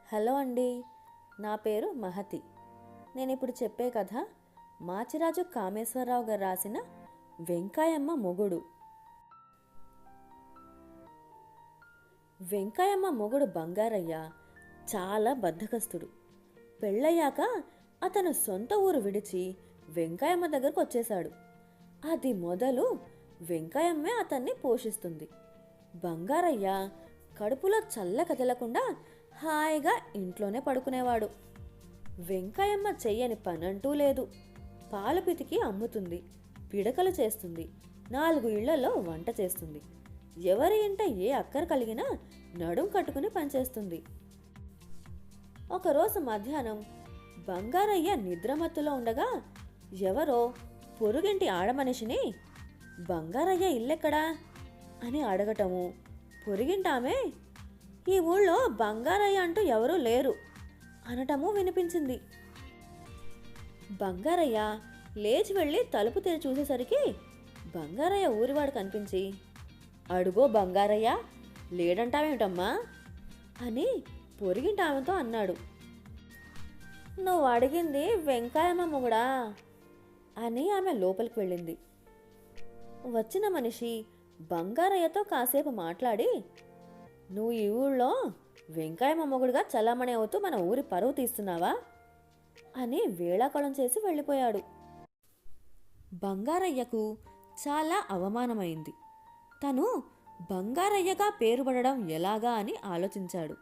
Hello అండి, నా పేరు మహతి. నేను ఇప్పుడు చెప్పే కథ మాచిరాజు కామేశ్వరరావు గారు రాసిన వెంకాయమ్మ మొగుడు. వెంకాయమ్మ మొగుడు బంగారయ్య చాలా బద్ధకస్తుడు. పెళ్ళయ్యాక అతను సొంత ఊరు విడిచి వెంకాయమ్మ దగ్గరకు వచ్చేశాడు. అది మొదలు వెంకాయమ్మే అతన్ని పోషిస్తుంది. బంగారయ్య కడుపులో చల్ల కదలకుండా హాయిగా ఇంట్లోనే పడుకునేవాడు. వెంకాయమ్మ చెయ్యని పనంటూ లేదు. పాలు పితికి అమ్ముతుంది, పిడకలు చేస్తుంది, 4 ఇళ్లలో వంట చేస్తుంది. ఎవరి ఇంట ఏ అక్కర కలిగినా నడుం కట్టుకుని పనిచేస్తుంది. ఒకరోజు మధ్యాహ్నం బంగారయ్య నిద్రమత్తులో ఉండగా ఎవరో పొరుగింటి ఆడమనిషిని బంగారయ్య ఇల్లెక్కడా అని అడగటము, పొరుగింటామే ఈ ఊళ్ళో బంగారయ్య అంటూ ఎవరూ లేరు అనటము వినిపించింది. బంగారయ్య లేచి వెళ్ళి తలుపు తెరి చూసేసరికి బంగారయ్య ఊరివాడు కనిపించి, అడుగో బంగారయ్య, లేడంటావేమిటమ్మా అని పొరిగింటి ఆమెతో అన్నాడు. నువ్వు అడిగింది వెంకాయమ్మ మొగుడా అని ఆమె లోపలికి వెళ్ళింది. వచ్చిన మనిషి బంగారయ్యతో కాసేపు మాట్లాడి, నువ్వు ఈ ఊళ్ళో వెంకాయమ్మ మొగుడుగా చలామణి అవుతూ మన ఊరి పరువు తీస్తున్నావా అని వేళాకోళం చేసి వెళ్ళిపోయాడు. బంగారయ్యకు చాలా అవమానమైంది. తను బంగారయ్యగా పేరుపడడం ఎలాగా అని ఆలోచించాడు.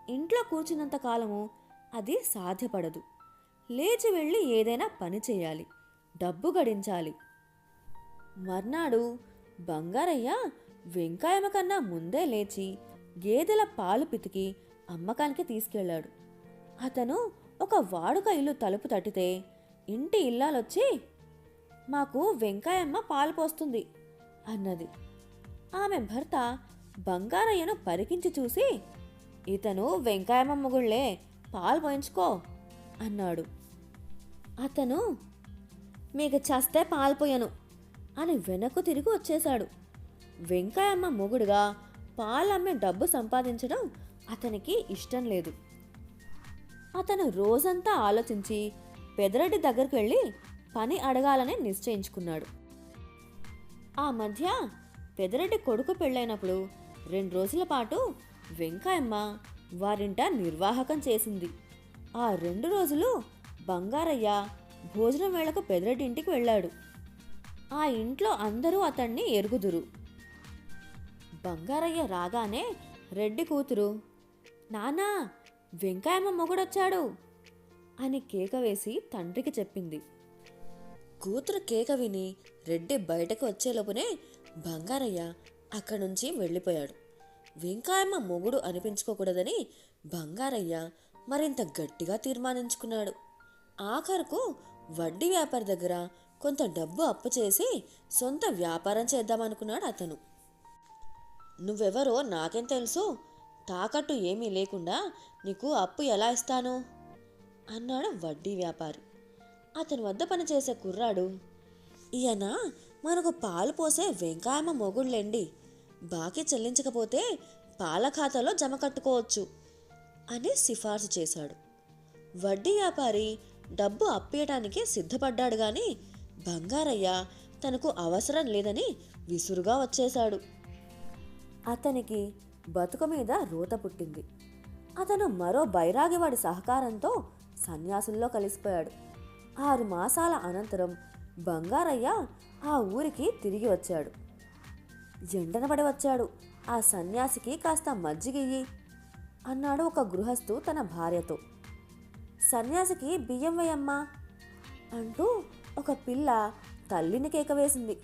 ఇంట్లో కూర్చున్నంత కాలము అది సాధ్యపడదు. లేచి వెళ్ళి ఏదైనా పని చేయాలి, డబ్బు గడించాలి. మర్నాడు బంగారయ్య వెంకాయమ్మ కన్నా ముందే లేచి గేదెల పాలు పితికి అమ్మకానికి తీసుకెళ్లాడు. అతను ఒక వాడుక ఇల్లు తలుపు తట్టితే ఇంటి ఇల్లాలొచ్చి, మాకు వెంకాయమ్మ పాలు పోస్తుంది అన్నది. ఆమె భర్త బంగారయ్యను పరికించి చూసి, ఇతను వెంకాయమ్మ మొగుళ్లే, పాలు పోయించుకో అన్నాడు. అతను, మీకు చస్తే పాలు పోయను అని వెనక్కు తిరిగి వచ్చేశాడు. వెంకాయమ్మ మొగుడుగా పాలమ్మే డబ్బు సంపాదించడం అతనికి ఇష్టం లేదు. అతను రోజంతా ఆలోచించి పెదరెడ్డి దగ్గరికి వెళ్ళి పని అడగాలని నిశ్చయించుకున్నాడు. ఆ మధ్య పెదరెడ్డి కొడుకు పెళ్ళైనప్పుడు 2 రోజుల పాటు వెంకాయమ్మ వారింట నిర్వాహకం చేసింది. ఆ 2 రోజులు బంగారయ్య భోజనం వేళకు పెదరెడ్డి ఇంటికి వెళ్ళాడు. ఆ ఇంట్లో అందరూ అతన్ని ఎరుగుదురు. బంగారయ్య రాగానే రెడ్డి కూతురు, నానా, వెంకాయమ్మ మొగుడొచ్చాడు అని కేక వేసి తండ్రికి చెప్పింది. కూతురు కేక విని రెడ్డి బయటకు వచ్చేలోపునే బంగారయ్య అక్కడి నుంచి వెళ్ళిపోయాడు. వెంకాయమ్మ మొగుడు అనిపించుకోకూడదని బంగారయ్య మరింత గట్టిగా తీర్మానించుకున్నాడు. ఆఖరుకు వడ్డీ వ్యాపారి దగ్గర కొంత డబ్బు అప్పు చేసి సొంత వ్యాపారం చేద్దామనుకున్నాడు అతను. నువ్వెవరో నాకేం తెలుసు, తాకట్టు ఏమీ లేకుండా నీకు అప్పు ఎలా ఇస్తాను అన్నాడు వడ్డీ వ్యాపారి. అతని వద్ద పనిచేసే కుర్రాడు, ఈయన మనకు పాలు పోసే వెంకాయమ్మ మొగుళ్ళండి, బాకీ చెల్లించకపోతే పాల ఖాతాలో జమ కట్టుకోవచ్చు అని సిఫార్సు చేశాడు. వడ్డీ వ్యాపారి డబ్బు అప్పేయటానికి సిద్ధపడ్డాడు గాని బంగారయ్య తనకు అవసరం లేదని విసురుగా వచ్చేశాడు. అతనికి బతుకు మీద రోత పుట్టింది. అతను మరో బైరాగివాడి సహకారంతో సన్యాసుల్లో కలిసిపోయాడు. 6 మాసాల అనంతరం బంగారయ్య ఆ ఊరికి తిరిగి వచ్చాడు. ఎండనబడి వచ్చాడు. ఆ సన్యాసికి కాస్త మజ్జిగియ్యి అన్నాడు ఒక గృహస్థు తన భార్యతో. సన్యాసికి బియ్యం వేయమ్మా అంటూ ఒక పిల్ల తల్లిని కేక వేసింది.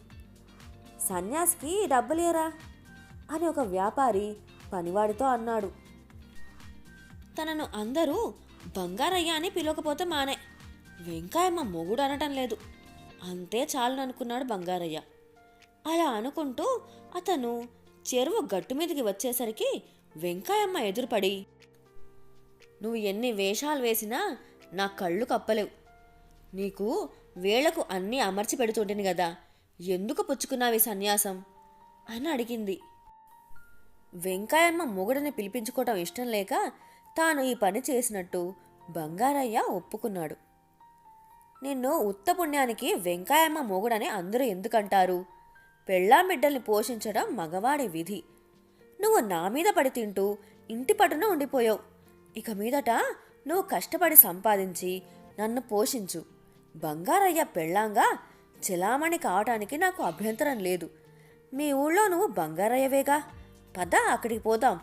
సన్యాసికి డబ్బులేరా అని ఒక వ్యాపారి పనివాడితో అన్నాడు. తనను అందరూ బంగారయ్య అని పిలవకపోతే మానే, వెంకాయమ్మ మొగుడు అనటం లేదు, అంతే చాలనుకున్నాడు బంగారయ్య. అలా అనుకుంటూ అతను చెరువు గట్టు మీదకి వచ్చేసరికి వెంకాయమ్మ ఎదురుపడి, నువ్వు ఎన్ని వేషాలు వేసినా నా కళ్ళు కప్పలేవు, నీకు వేళకు అన్నీ అమర్చి పెడుతుంటేను కదా, ఎందుకు పుచ్చుకున్నావి సన్యాసం అని అడిగింది. వెంకాయమ్మ మొగుడిని పిలిపించుకోవటం ఇష్టం లేక తాను ఈ పని చేసినట్టు బంగారయ్య ఒప్పుకున్నాడు. నిన్ను ఉత్త పుణ్యానికి వెంకాయమ్మ మొగుడని అందరూ ఎందుకంటారు? పెళ్ళాం బిడ్డల్ని పోషించడం మగవాడి విధి. నువ్వు నా మీద పడి తింటూ ఇంటి పట్టున ఉండిపోయావు. ఇక మీదట నువ్వు కష్టపడి సంపాదించి నన్ను పోషించు. బంగారయ్య పెళ్ళాంగా చెలామణి కావటానికి నాకు అభ్యంతరం లేదు. మీ ఊళ్ళో నువ్వు బంగారయ్యవేగా, పద అక్కడికి పోదాం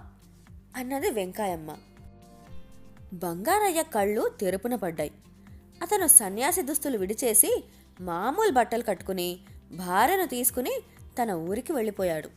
అన్నది వెంకాయమ్మ. బంగారయ్య కళ్ళు తెరుపున పడ్డాయి. అతను సన్యాసి దుస్తులు విడిచేసి మామూలు బట్టలు కట్టుకుని భార్యను తీసుకుని తన ఊరికి వెళ్ళిపోయాడు.